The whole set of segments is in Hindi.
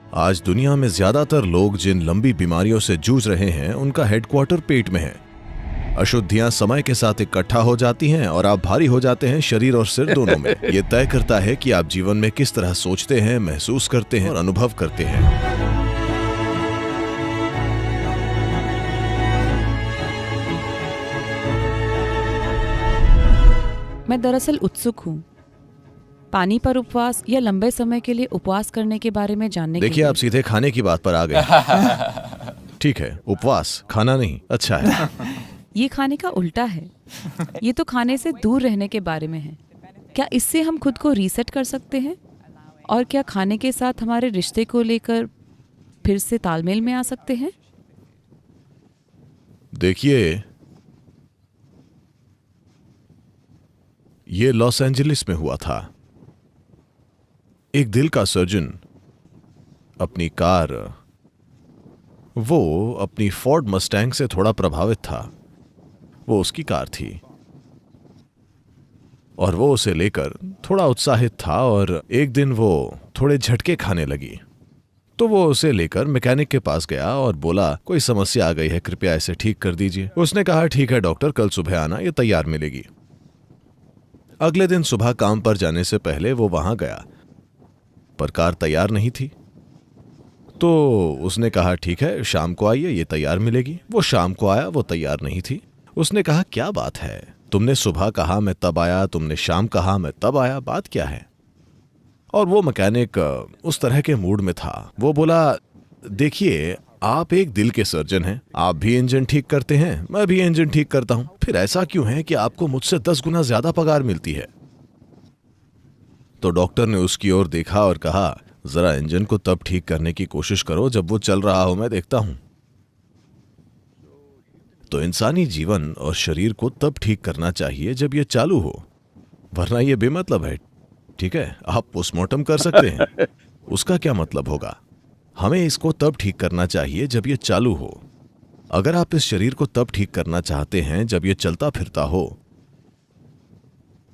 आज दुनिया में ज्यादातर लोग जिन लंबी बीमारियों से जूझ रहे हैं उनका हेडक्वार्टर पेट में है। अशुद्धियां समय के साथ इकट्ठा हो जाती हैं और आप भारी हो जाते हैं, शरीर और सिर दोनों में। ये तय करता है कि आप जीवन में किस तरह सोचते हैं, महसूस करते हैं और अनुभव करते हैं। मैं दरअसल उत्सुक हूँ पानी पर उपवास या लंबे समय के लिए उपवास करने के बारे में जानने के लिए। देखिए, आप सीधे खाने की बात पर आ गए। ठीक है, उपवास खाना नहीं, अच्छा है। ये खाने का उल्टा है। ये तो खाने से दूर रहने के बारे में है। क्या इससे हम खुद को रीसेट कर सकते हैं? और क्या खाने के साथ हमारे रिश्ते को लेकर फिर से तालमेल में आ सकते हैं? देखिए, ये लॉस एंजलिस में हुआ था। एक दिल का सर्जन अपनी कार, वो अपनी फोर्ड मस्टैंग से थोड़ा प्रभावित था। वो उसकी कार थी और वो उसे लेकर थोड़ा उत्साहित था और एक दिन वो थोड़े झटके खाने लगी। तो वो उसे लेकर मैकेनिक के पास गया और बोला, कोई समस्या आ गई है, कृपया इसे ठीक कर दीजिए। उसने कहा, ठीक है डॉक्टर, कल सुबह आना, ये तैयार मिलेगी। अगले दिन सुबह काम पर जाने से पहले वो वहां गया, पर कार तैयार नहीं थी। तो उसने कहा, ठीक है शाम को आइए, ये तैयार मिलेगी। वो शाम को आया, वो तैयार नहीं थी। उसने कहा, क्या बात है, तुमने सुबह कहा मैं तब आया, तुमने शाम कहा मैं तब आया, बात क्या है? और वो मैकेनिक उस तरह के मूड में था। वो बोला, देखिए आप एक दिल के सर्जन हैं, आप भी इंजन ठीक करते हैं, मैं भी इंजन ठीक करता हूं, फिर ऐसा क्यों है कि आपको मुझसे 10 गुना ज्यादा पगार मिलती है? तो डॉक्टर ने उसकी ओर देखा और कहा, जरा इंजन को तब ठीक करने की कोशिश करो जब वो चल रहा हो, मैं देखता हूं। तो इंसानी जीवन और शरीर को तब ठीक करना चाहिए जब ये चालू हो, वरना ये बेमतलब है। ठीक है, आप पोस्टमार्टम कर सकते हैं, उसका क्या मतलब होगा? हमें इसको तब ठीक करना चाहिए जब ये चालू हो। अगर आप इस शरीर को तब ठीक करना चाहते हैं जब ये चलता फिरता हो,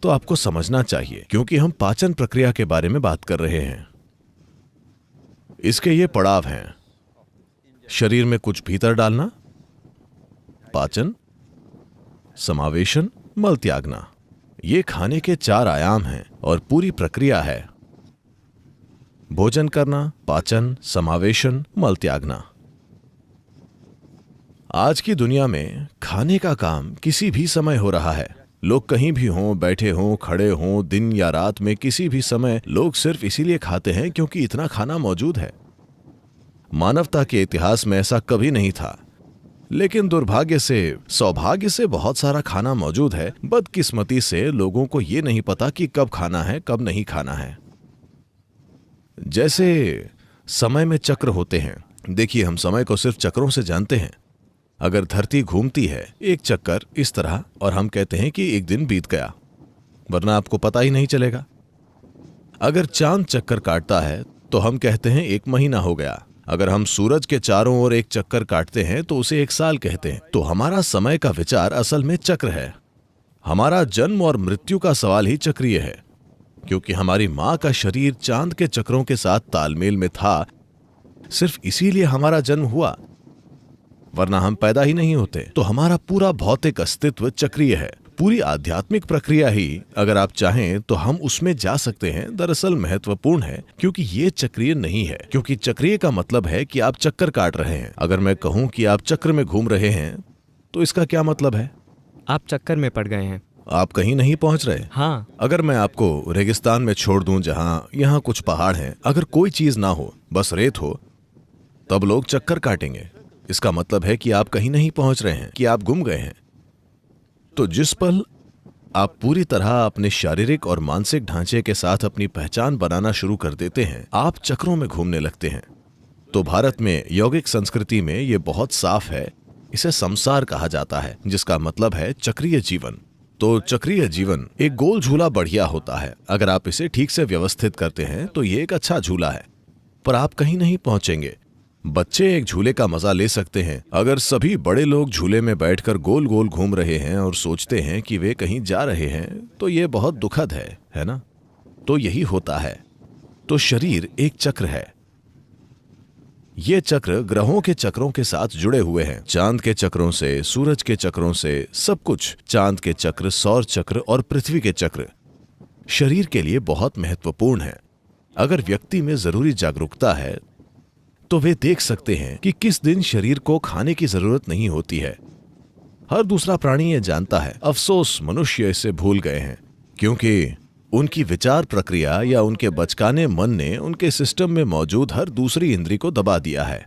तो आपको समझना चाहिए, क्योंकि हम पाचन प्रक्रिया के बारे में बात कर रहे हैं। इसके ये पड़ाव हैं, शरीर में कुछ भीतर डालना, पाचन, समावेशन, मल त्यागना। ये खाने के 4 आयाम हैं और पूरी प्रक्रिया है। भोजन करना, पाचन, समावेशन, मल त्यागना। आज की दुनिया में खाने का काम किसी भी समय हो रहा है। लोग कहीं भी हों, बैठे हों, खड़े हों, दिन या रात में किसी भी समय लोग सिर्फ इसीलिए खाते हैं क्योंकि इतना खाना मौजूद है। मानवता के इतिहास में ऐसा कभी नहीं था, लेकिन दुर्भाग्य से, सौभाग्य से बहुत सारा खाना मौजूद है। बदकिस्मती से लोगों को यह नहीं पता कि कब खाना है, कब नहीं खाना है। जैसे समय में चक्र होते हैं। देखिए, हम समय को सिर्फ चक्रों से जानते हैं। अगर धरती घूमती है एक चक्कर इस तरह, और हम कहते हैं कि एक दिन बीत गया, वरना आपको पता ही नहीं चलेगा। अगर चांद चक्कर काटता है तो हम कहते हैं 1 महीना हो गया। अगर हम सूरज के चारों ओर एक चक्कर काटते हैं तो उसे 1 साल कहते हैं। तो हमारा समय का विचार असल में चक्र है। हमारा जन्म और मृत्यु का सवाल ही चक्रीय है, क्योंकि हमारी मां का शरीर चांद के चक्रों के साथ तालमेल में था। सिर्फ इसीलिए हमारा जन्म हुआ, वरना हम पैदा ही नहीं होते। तो हमारा पूरा भौतिक अस्तित्व चक्रीय है। पूरी आध्यात्मिक प्रक्रिया ही, अगर आप चाहें तो हम उसमें जा सकते हैं, दरअसल महत्वपूर्ण है, क्योंकि ये चक्रीय नहीं है। क्योंकि चक्रीय का मतलब है कि आप चक्कर काट रहे हैं। अगर मैं कहूं कि आप चक्र में घूम रहे हैं, तो इसका क्या मतलब है? आप चक्कर में पड़ गए हैं, आप कहीं नहीं पहुंच रहे। हाँ। अगर मैं आपको रेगिस्तान में छोड़ दूं जहां यहाँ कुछ पहाड़ हैं, अगर कोई चीज ना हो, बस रेत हो, तब लोग चक्कर काटेंगे। इसका मतलब है कि आप कहीं नहीं पहुंच रहे हैं, कि आप गुम गए हैं। तो जिस पल आप पूरी तरह अपने शारीरिक और मानसिक ढांचे के साथ अपनी पहचान बनाना शुरू कर देते हैं, आप चक्रों में घूमने लगते हैं। तो भारत में यौगिक संस्कृति में यह बहुत साफ है, इसे संसार कहा जाता है, जिसका मतलब है चक्रीय जीवन। तो चक्रीय जीवन एक गोल झूला बढ़िया होता है। अगर आप इसे ठीक से व्यवस्थित करते हैं तो ये एक अच्छा झूला है, पर आप कहीं नहीं पहुंचेंगे। बच्चे एक झूले का मजा ले सकते हैं। अगर सभी बड़े लोग झूले में बैठकर गोल गोल घूम रहे हैं और सोचते हैं कि वे कहीं जा रहे हैं, तो ये बहुत दुखद है ना? तो यही होता है। तो शरीर एक चक्र है। ये चक्र ग्रहों के चक्रों के साथ जुड़े हुए हैं, चांद के चक्रों से, सूरज के चक्रों से, सब कुछ। चांद के चक्र, सौर चक्र और पृथ्वी के चक्र शरीर के लिए बहुत महत्वपूर्ण है। अगर व्यक्ति में जरूरी जागरूकता है तो वे देख सकते हैं कि किस दिन शरीर को खाने की जरूरत नहीं होती है। हर दूसरा प्राणी ये जानता है, अफसोस मनुष्य इसे भूल गए हैं, क्योंकि उनकी विचार प्रक्रिया या उनके बचकाने मन ने उनके सिस्टम में मौजूद हर दूसरी इंद्री को दबा दिया है।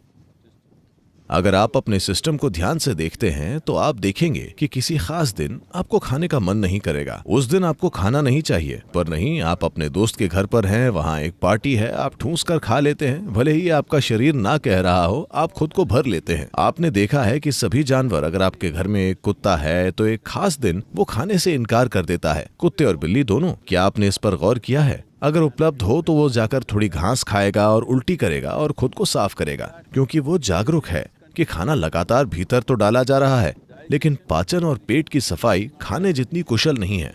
अगर आप अपने सिस्टम को ध्यान से देखते हैं तो आप देखेंगे कि किसी खास दिन आपको खाने का मन नहीं करेगा, उस दिन आपको खाना नहीं चाहिए। पर नहीं, आप अपने दोस्त के घर पर हैं, वहां एक पार्टी है, आप ठूंस कर खा लेते हैं, भले ही आपका शरीर ना कह रहा हो, आप खुद को भर लेते हैं। आपने देखा है कि सभी जानवर, अगर आपके घर में एक कुत्ता है तो एक खास दिन वो खाने से इनकार कर देता है, कुत्ते और बिल्ली दोनों। क्या आपने इस पर गौर किया है? अगर उपलब्ध हो तो वो जाकर थोड़ी घास खाएगा और उल्टी करेगा और खुद को साफ करेगा, क्योंकि वो जागरूक है कि खाना लगातार भीतर तो डाला जा रहा है, लेकिन पाचन और पेट की सफाई खाने जितनी कुशल नहीं है।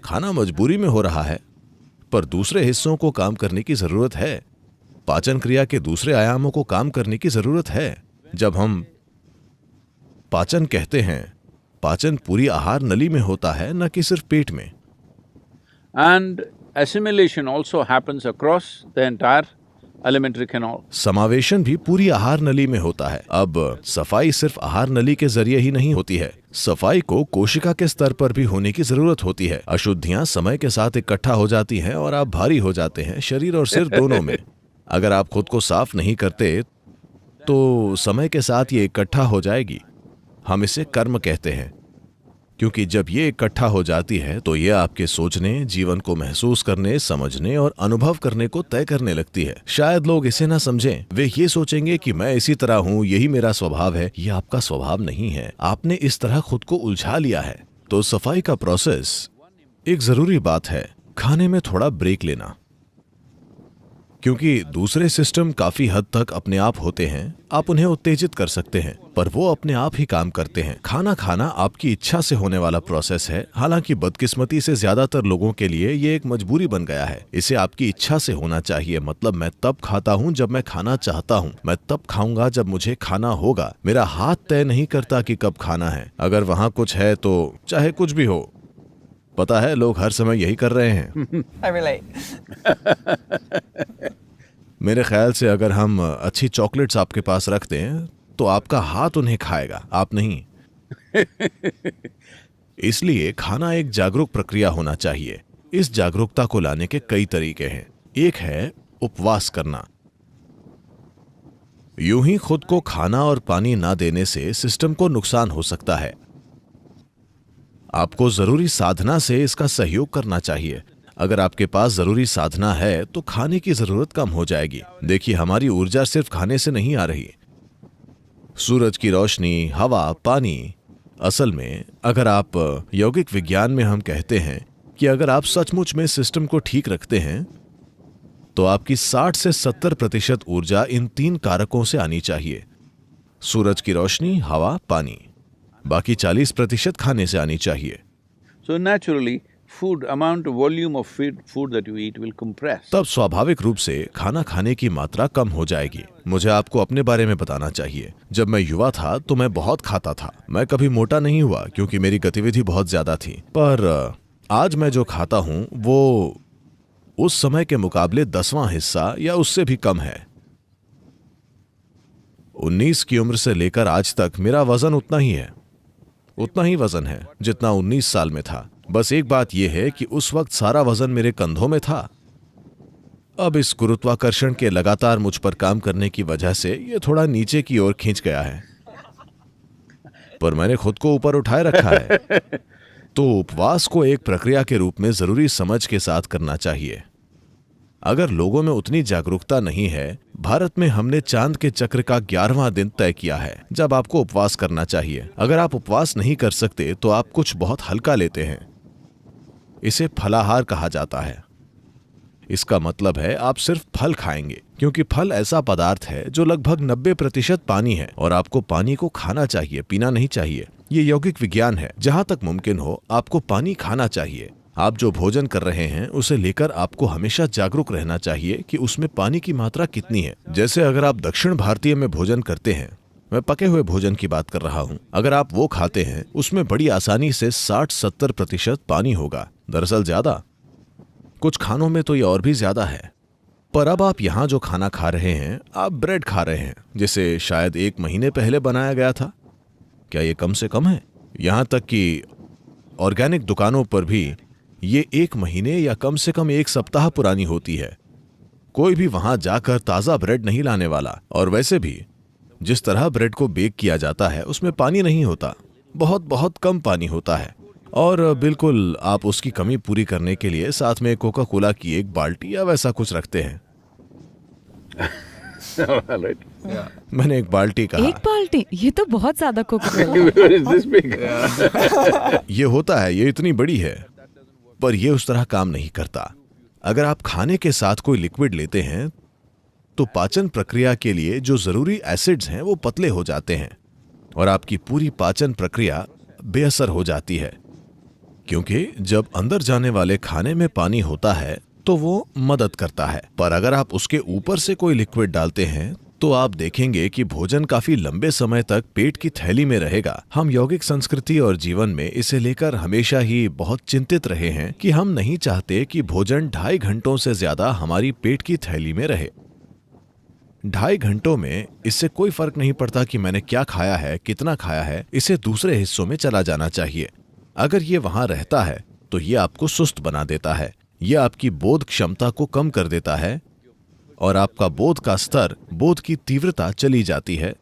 खाना मजबूरी में हो रहा है, पर दूसरे हिस्सों को काम करने की जरूरत है। पाचन क्रिया के दूसरे आयामों को काम करने की जरूरत है। जब हम पाचन कहते हैं, पाचन पूरी आहार नली में होता है, न कि सिर्फ पेट में। And assimilation also happens across the entire alimentary canal. समावेशन भी पूरी आहार नली में होता है। अब सफाई सिर्फ आहार नली के जरिए ही नहीं होती है, सफाई को कोशिका के स्तर पर भी होने की जरूरत होती है। अशुद्धियां समय के साथ इकट्ठा हो जाती हैं और आप भारी हो जाते हैं, शरीर और सिर दोनों में। अगर आप खुद को साफ नहीं करते तो समय के साथ ये इकट्ठा हो जाएगी। हम इसे कर्म कहते हैं, क्योंकि जब ये इकट्ठा हो जाती है तो ये आपके सोचने, जीवन को महसूस करने, समझने और अनुभव करने को तय करने लगती है। शायद लोग इसे ना समझें, वे ये सोचेंगे कि मैं इसी तरह हूँ, यही मेरा स्वभाव है। ये आपका स्वभाव नहीं है, आपने इस तरह खुद को उलझा लिया है। तो सफाई का प्रोसेस, एक जरूरी बात है खाने में थोड़ा ब्रेक लेना, क्योंकि दूसरे सिस्टम काफी हद तक अपने आप होते हैं। आप उन्हें उत्तेजित कर सकते हैं, पर वो अपने आप ही काम करते हैं। खाना खाना आपकी इच्छा से होने वाला प्रोसेस है, हालांकि बदकिस्मती से ज्यादातर लोगों के लिए ये एक मजबूरी बन गया है। इसे आपकी इच्छा से होना चाहिए, मतलब मैं तब खाता हूँ जब मैं खाना चाहता हूँ, मैं तब खाऊंगा जब मुझे खाना होगा। मेरा हाथ तय नहीं करता कि कब खाना है। अगर वहाँ कुछ है तो चाहे कुछ भी हो। पता है, लोग हर समय यही कर रहे हैं। I relate. मेरे ख्याल से अगर हम अच्छी चॉकलेट्स आपके पास रख दें तो आपका हाथ उन्हें खाएगा, आप नहीं। इसलिए खाना एक जागरूक प्रक्रिया होना चाहिए। इस जागरूकता को लाने के कई तरीके हैं। एक है उपवास करना। यूं ही खुद को खाना और पानी ना देने से सिस्टम को नुकसान हो सकता है। आपको जरूरी साधना से इसका सहयोग करना चाहिए। अगर आपके पास जरूरी साधना है तो खाने की जरूरत कम हो जाएगी। देखिए, हमारी ऊर्जा सिर्फ खाने से नहीं आ रही। सूरज की रोशनी, हवा, पानी। असल में अगर आप यौगिक विज्ञान में हम कहते हैं कि अगर आप सचमुच में सिस्टम को ठीक रखते हैं तो आपकी 60 से 70% ऊर्जा इन 3 कारकों से आनी चाहिए: सूरज की रोशनी, हवा, पानी। बाकी 40% खाने से आनी चाहिए। So naturally, food amount, volume of food that you eat will compress. तब स्वाभाविक रूप से खाना खाने की मात्रा कम हो जाएगी। मुझे आपको अपने बारे में बताना चाहिए। जब मैं युवा था तो मैं बहुत खाता था। मैं कभी मोटा नहीं हुआ क्योंकि मेरी गतिविधि बहुत ज्यादा थी, पर आज मैं जो खाता हूँ वो उस समय के मुकाबले 10वां हिस्सा या उससे भी कम है। 19 की उम्र से लेकर आज तक मेरा वजन उतना ही वजन है जितना 19 साल में था। बस एक बात यह है कि उस वक्त सारा वजन मेरे कंधों में था। अब इस गुरुत्वाकर्षण के लगातार मुझ पर काम करने की वजह से यह थोड़ा नीचे की ओर खींच गया है, पर मैंने खुद को ऊपर उठाए रखा है। तो उपवास को एक प्रक्रिया के रूप में जरूरी समझ के साथ करना चाहिए। अगर लोगों में उतनी जागरूकता नहीं है, भारत में हमने चांद के चक्र का 11वां दिन तय किया है जब आपको उपवास करना चाहिए। अगर आप उपवास नहीं कर सकते तो आप कुछ बहुत हल्का लेते हैं। इसे फलाहार कहा जाता है। इसका मतलब है आप सिर्फ फल खाएंगे, क्योंकि फल ऐसा पदार्थ है जो लगभग 90% पानी है और आपको पानी को खाना चाहिए, पीना नहीं चाहिए। ये यौगिक विज्ञान है। जहां तक मुमकिन हो आपको पानी खाना चाहिए। आप जो भोजन कर रहे हैं उसे लेकर आपको हमेशा जागरूक रहना चाहिए कि उसमें पानी की मात्रा कितनी है। जैसे अगर आप दक्षिण भारतीय में भोजन करते हैं, मैं पके हुए भोजन की बात कर रहा हूं, अगर आप वो खाते हैं उसमें बड़ी आसानी से 60-70% पानी होगा। दरअसल ज्यादा, कुछ खानों में तो ये और भी ज्यादा है। पर अब आप यहाँ जो खाना खा रहे हैं, आप ब्रेड खा रहे हैं जिसे शायद 1 महीने पहले बनाया गया था। क्या ये कम से कम है? यहाँ तक कि ऑर्गेनिक दुकानों पर भी ये 1 महीने या कम से कम 1 सप्ताह पुरानी होती है। कोई भी वहां जाकर ताजा ब्रेड नहीं लाने वाला। और वैसे भी जिस तरह ब्रेड को बेक किया जाता है उसमें पानी नहीं होता, बहुत बहुत कम पानी होता है। और बिल्कुल आप उसकी कमी पूरी करने के लिए साथ में कोका कोला की 1 बाल्टी या वैसा कुछ रखते हैं। Right. मैंने 1 बाल्टी कहा। 1 बाल्टी? ये तो बहुत ज्यादा Coca Where is this big? ये होता है, ये इतनी बड़ी है, पर ये उस तरह काम नहीं करता। अगर आप खाने के साथ कोई लिक्विड लेते हैं तो पाचन प्रक्रिया के लिए जो जरूरी एसिड्स हैं वो पतले हो जाते हैं और आपकी पूरी पाचन प्रक्रिया बेअसर हो जाती है। क्योंकि जब अंदर जाने वाले खाने में पानी होता है तो वो मदद करता है। पर अगर आप उसके ऊपर से कोई लिक्विड डालते हैं तो आप देखेंगे कि भोजन काफी लंबे समय तक पेट की थैली में रहेगा। हम यौगिक संस्कृति और जीवन में इसे लेकर हमेशा ही बहुत चिंतित रहे हैं कि हम नहीं चाहते कि भोजन 2.5 घंटों से ज्यादा हमारी पेट की थैली में रहे। 2.5 घंटों में इससे कोई फर्क नहीं पड़ता कि मैंने क्या खाया है, कितना खाया है, इसे दूसरे हिस्सों में चला जाना चाहिए। अगर ये वहां रहता है तो ये आपको सुस्त बना देता है, ये आपकी बोध क्षमता को कम कर देता है और आपका बोध का स्तर, बोध की तीव्रता चली जाती है,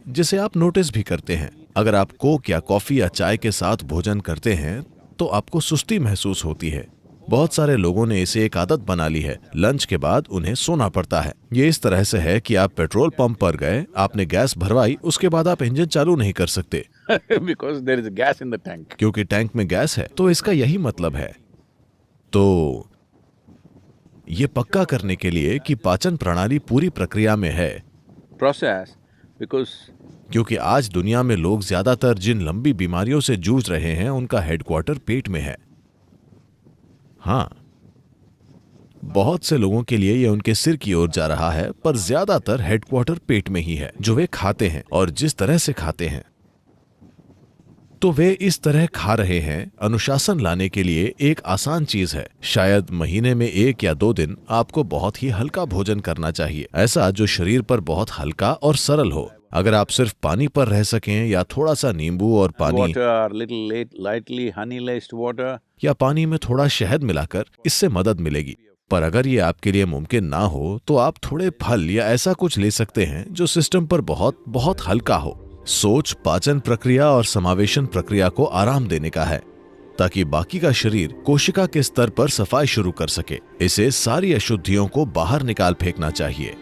जिसे आप नोटिस भी करते हैं। अगर आप कोक या कॉफी या चाय के साथ भोजन करते हैं तो आपको सुस्ती महसूस होती है। बहुत सारे लोगों ने इसे एक आदत बना ली है, लंच के बाद उन्हें सोना पड़ता है। ये इस तरह से है कि आप पेट्रोल पंप पर गए, आपने गैस भरवाई, उसके बाद आप इंजन चालू नहीं कर सकते Because there is gas in the tank. क्योंकि टैंक में गैस है। तो इसका यही मतलब है। तो ये पक्का करने के लिए कि पाचन प्रणाली पूरी प्रक्रिया में है, Process, because क्योंकि आज दुनिया में लोग ज्यादातर जिन लंबी बीमारियों से जूझ रहे हैं उनका हेडक्वार्टर पेट में है। हाँ, बहुत से लोगों के लिए यह उनके सिर की ओर जा रहा है, पर ज्यादातर हेडक्वार्टर पेट में ही है। जो वे खाते हैं और जिस तरह से खाते हैं, तो वे इस तरह खा रहे हैं। अनुशासन लाने के लिए एक आसान चीज है, शायद महीने में 1 या 2 दिन आपको बहुत ही हल्का भोजन करना चाहिए, ऐसा जो शरीर पर बहुत हल्का और सरल हो। अगर आप सिर्फ पानी पर रह सकें या थोड़ा सा नींबू और पानी water, little lightly honey-laced water. या पानी में थोड़ा शहद मिलाकर, इससे मदद मिलेगी। पर अगर ये आपके लिए मुमकिन ना हो तो आप थोड़े फल या ऐसा कुछ ले सकते हैं जो सिस्टम पर बहुत बहुत हल्का हो। सोच पाचन प्रक्रिया और समावेशन प्रक्रिया को आराम देने का है, ताकि बाकी का शरीर कोशिका के स्तर पर सफाई शुरू कर सके। इसे सारी अशुद्धियों को बाहर निकाल फेंकना चाहिए।